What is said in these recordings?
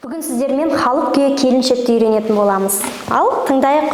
Бүгін сіздермен халық күйі келіншекті үйренетін боламыз. Ал, тыңдайық.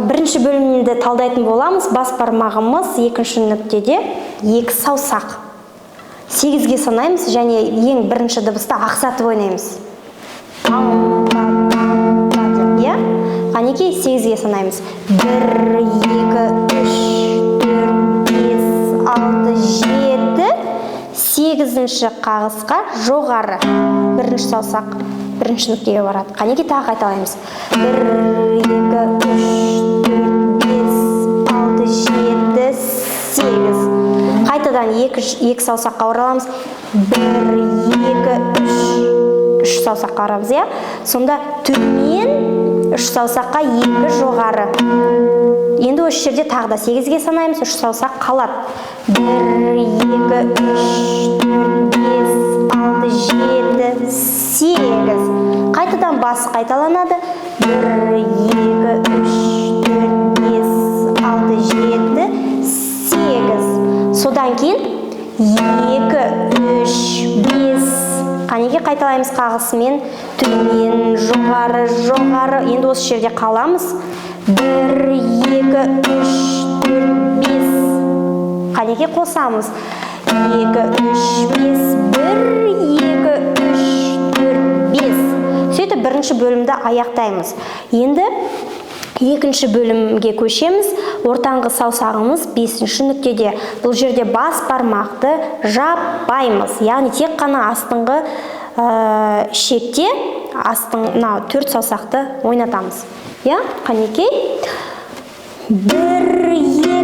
Бірінші бөлімді талдайтын боламыз. Бас бармағымыз екінші нүктеде, екі саусақ. 8-ге санаймыз және ең бірінші дыбысты ақсатып ойнаймыз. Қанекей 8-ге санаймыз. 1, 2, 3, 4, 5, 6, 7. 8-ші қағысқа жоғары. Бірінші саусақ бірінші нүктеге барады. Қанекей тағы қайталаймыз. 1, 2, 3, 4, 5, 6, 7, 8. Қайтадан екі саусаққа ораламыз. 1, 2, 3 саусаққа орамыз, иә? Сонда төмен 3 саусаққа 2 жоғары. Енді осы жерде тағы да 8-ге санаймыз, 3 саусақ қалады. 1, 2, 3, 4, 5, 6, 7, 8. Қайтадан басы қайталанады. 1, 2, 3, 4, 5, 6, 7, 8. Содан кейін 2, 3, 5. Қанеге қайталаймыз қағысымен. Төмен, жоғары, жоғары. Енді осы жерде қаламыз. 1, 2, 3, 4, 5. Қанеге қосамыз. 2, 3, 5. 1, 2, 3, 4, 5. Сөйтіп бірінші бөлімді аяқтаймыз. Енді екінші бөлімге көшеміз. Ортаңғы саусағымыз 5-ші нүктеде. Бұл жерде бас бармақты жаппаймыз. Яғни тек қана астыңғы шекте астыңғы 4 саусақты ойнатамыз. Я, қанекей. 1, 2,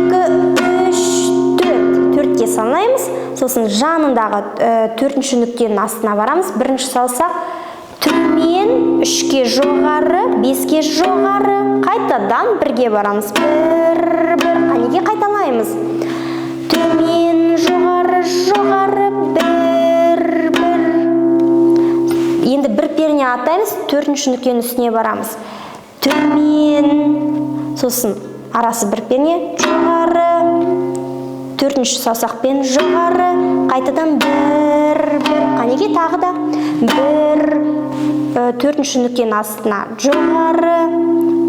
3, 4. 4-ке санаймыз. Сосын жанындағы 4-ші нүктенің астына барамыз. Бірінші саусақ төмен, 3-ке жоғары, 5-ке жоғары. Қайтадан 1-ге барамыз. 1, 1. Қанеге қайталаймыз. Төмен, жоғары, жоғары, 1, 1. Енді бір перне аттаймыз, 4-ші нүктенің үстіне барамыз. Төмен, сосын арасы бір перне, жоғары, 4-ші саусақпен жоғары, қайтадан 1, 1. Қанеге тағы да 1, 4-ші нүктенің астына жоғары,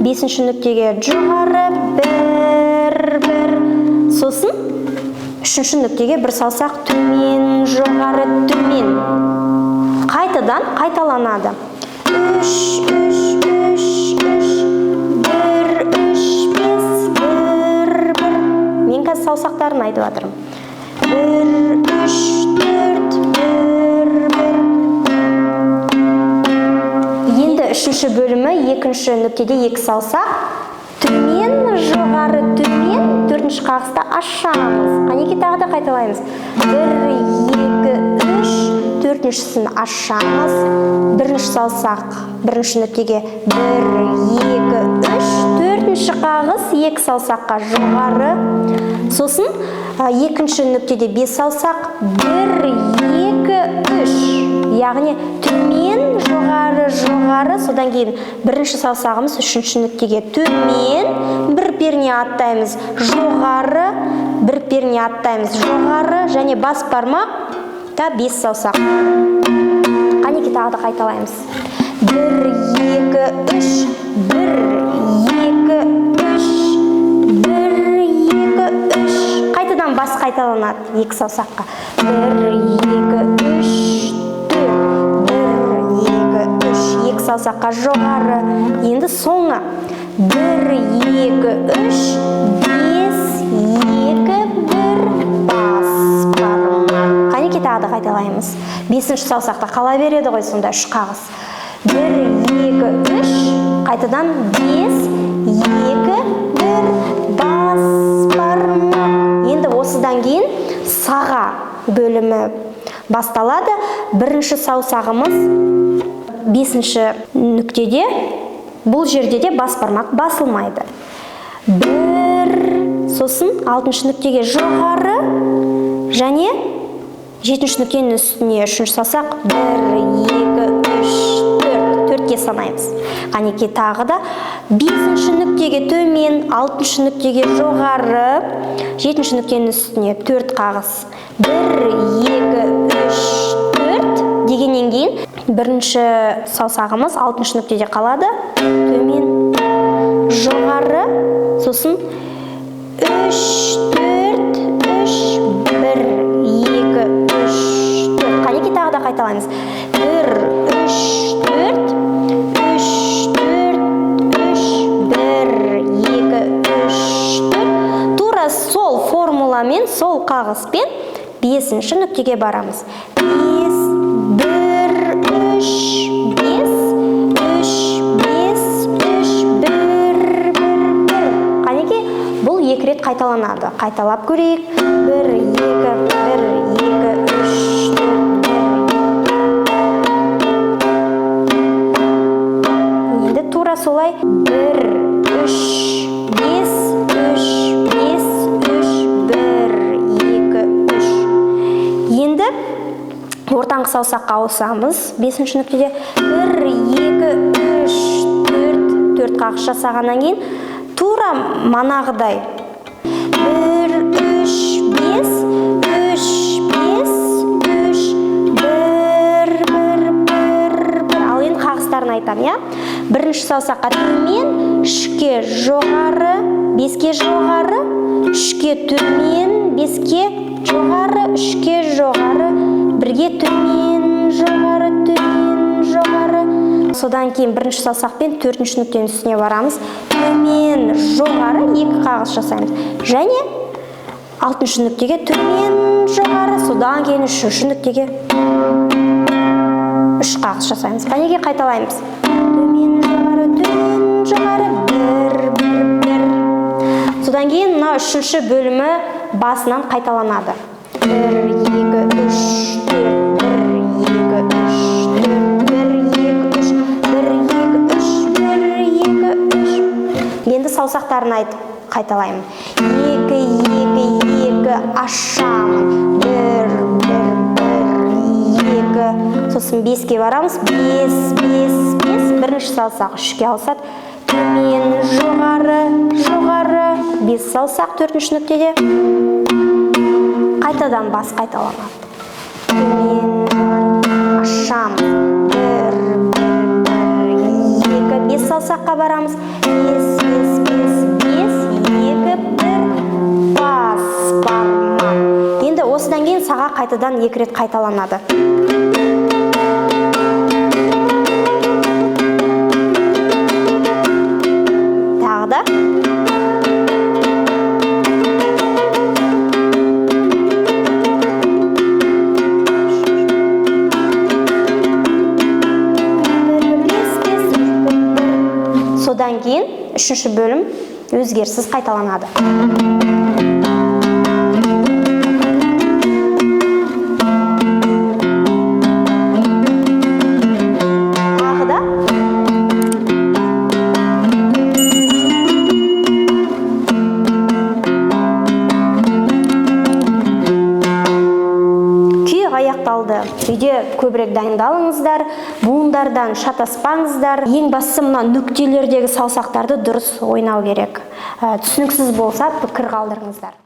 5-ші нүктеге жоғары, 1, 1. Сосын 3-ші нүктеге бір саусақ төмен, жоғары, төмен. Қайтадан қайталанады. 3, 3, 3, 3, 1, 3, 5, 1, 1. Мен қазір саусақтарын айтып жатырмын. 1, 3, 4, 1, 1. Енді үшінші бөлімі екінші нүктеде 2 саусақ. Төмен, жоғары, төмен, 4-ші қағыста ашамыз. Қанеке тағы да қайталаймыз. 1, 2, 3, 4-шісін ашамыз. Бірінші саусақ, бірінші нүктеге 1, 2, 3, 4-ші қағыс, 2 саусаққа жоғары. Сосын екінші нүктеде 5 саусақ, 1, 2, 3. Яғни төмен, жоғары, жоғары. Содан кейін бірінші саусағымыз 3-ші нүктеге төмен, бір перне аттаймыз, жоғары, бір перне аттаймыз, жоғары, және бас бармақ та 5 саусақ. Қанеке тағы да қайталаймыз. 1, 2, 3, 1, 2, 3, 1, 2, 3. Қайтадан бас қайталанады екі саусаққа. 1, 2, 3, 4. 1, 2, 3. Екі саусаққа жоғары. Енді соңы. 1, 2, 3, 5, 2, 1. Бас бармақ. Қанекей тағы да қайталаймыз. 5-ші саусақта қала береді ғой, сонда 3 қағыс. 1, 2, 3. Қайтадан 5, 2, 1. Бас бармақ. Енді осыдан кейін саға бөлімі басталады. Бірінші саусағымыз 5-ші нүктеде, бұл жерде де бас бармақ басылмайды. 1, сосын 6-ші нүктеге жоғары және 7-ші нүктенің үстіне 3-ші саусақ. 1, 2, 3, 4. 4-ке санаймыз. Қанекей тағы да 5-ші нүктеге төмен, 6-ші нүктеге жоғары, 7-ші нүктенің үстіне 4 қағыс. 1, 2, 3, 4 дегеннен кейін бірінші саусағымыз 6-ші нүктеде қалады. Төмен, жоғары, сосын 3, 4, 3, 1, 2, 3, 4. Қанекей тағы да қайталаймыз. 1, 3, 4, 3, 4, 3, 1, 2, 3, 4. Тура сол формуламен, сол қағыспен 5-ші нүктеге барамыз. 5, 1, 3, 5, 3, 5, 3, 1, 1, 1. Қанекей? Бұл 2 рет қайталанады. Қайталап көрейік. 1, 2, 1, 2, 3, 4. Енді тура солай. 1, 3, 5, 3, 5, 3, 1, 2, 3. Енді ортаңғы саусаққа ауысамыз. 5-ші нүктеде 1, 2, 3, 4. 4 қағыс жасағаннан кейін тура манағыдай 1, 3, 5, 3, 5, 3, 1, 1, 1, 1. Ал енді қағыстарын айтам, я? Бірінші саусаққа төмен, 3-ке жоғары, 5-ке жоғары, 3-ке төмен, 5-ке жоғары, 3-ке жоғары, 1-ге төмен, жоғары, төмен, жоғары. Содан кейін бірінші саусақпен 4-ші нүктенің үстіне барамыз. Төмен, жоғары, 2 қағыс жасаймыз. Және 6-ші нүктеге төмен, жоғары, содан кейін 3-ші нүктеге 3 қағыс жасаймыз. Қанекей қайталаймыз. Төмен, жоғары, 1, 1, 1. Содан кейін мына 3-ші бөлімі басынан қайталанады. 1, 2, 3, 4, 1, 2, 3, 4, 1, 2, 3, 1, 2, 3, 1, 2, 3. Енді саусақтарын айтып қайталаймын. 2, 2, 2, ашамын. 1, 1, 1, 2. Сосын 5-ке барамыз. 5, 5, 5. Бірінші саусақ 3-ке ауысады. Төмен, жоғары, жоғары. 5 саусақ 4-ші нүктеде. Қайтадан бас қайталанады. Төмен, ашамыз. 1, 1, 2. 5 саусаққа барамыз. 5, 5, 5, 5, 2, 1. Бас бармақ. Енді осыдан кейін саға қайтадан 2 рет қайталанады. Тағы да. Содан кейін 3-ші бөлім өзгеріссіз қайталанады. Тағы да. Күй аяқталды. Үйде көбірек дайындалыңыздар, буындардан шатаспаңыздар. Ең бастысы мына нүктелердегі саусақтарды дұрыс ойнау керек. Түсініксіз болса пікір қалдырыңыздар.